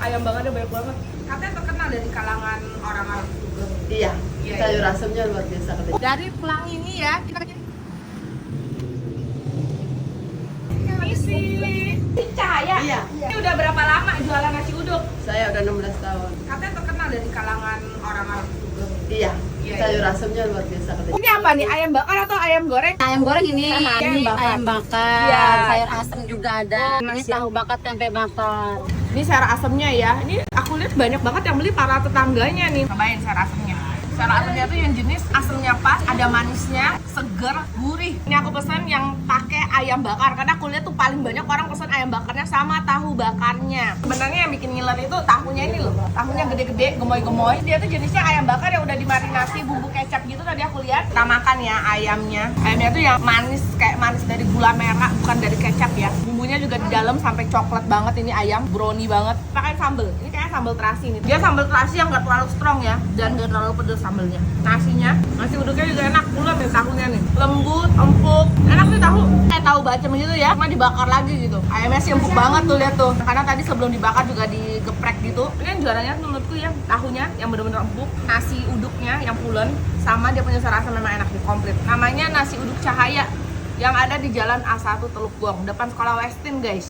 ayam bakarnya banyak banget. Katanya terkenal dari kalangan orang-orang juga. Iya, Iya, sayur iya. asemnya luar biasa katanya. Dari Pelangi ini ya, kita ini si Cahaya. Iya. Ini udah berapa lama jualan nasi uduk? Saya udah 16 tahun. Katanya terkenal dari kalangan orang-orang juga. Iya, Iya, sayur iya. asemnya luar biasa katanya. Ini apa nih? Ayam bakar atau ayam goreng? Ayam goreng ini Ayam bakar. ayam bakar, Iya. sayur asem juga ada. Ini tahu bakar tempe bakar. Ini sayur asemnya ya. Ini aku lihat banyak banget yang beli para tetangganya nih. Cobain sayur asemnya. Sayur asemnya tuh yang jenis asemnya pas, ada manisnya, seger, gurih. Ini aku pesan yang pakai ayam bakar karena aku lihat tuh paling banyak orang pesan ayam bakarnya sama tahu bakarnya. Sebenarnya yang bikin ngiler itu tahunya ini loh. Tahunya gede-gede, gemoy-gemoy. Dia tuh jenisnya ayam bakar yang udah dimarinasi bumbu kecap gitu tadi aku lihat. Kita makan ya ayamnya. Ayamnya tuh yang manis kayak manis dari gula merah, bukan dari kecap ya. Bumbunya juga di dalam sampai coklat banget ini ayam, brownie banget. Pakai sambal. Ini kayak sambal terasi nih. Dia sambal terasi yang gak terlalu strong ya dan gak terlalu pedes sambelnya. Nasinya, nasi uduknya juga enak. Pulen nih tahunya nih. Lembut, empuk. Enak nih tahu. Kayak tahu bacem gitu ya. Cuma dibakar lagi gitu. Ayamnya sih empuk banget tuh lihat tuh. Karena tadi sebelum dibakar juga digeprek gitu. Ini yang juaranya menurutku yang tahunya yang bener-bener empuk. Nasi uduknya yang pulen sama dia punya rasa memang enak di komplit. Namanya nasi uduk Cahaya yang ada di Jalan A1 Teluk Gong, depan sekolah Westin guys.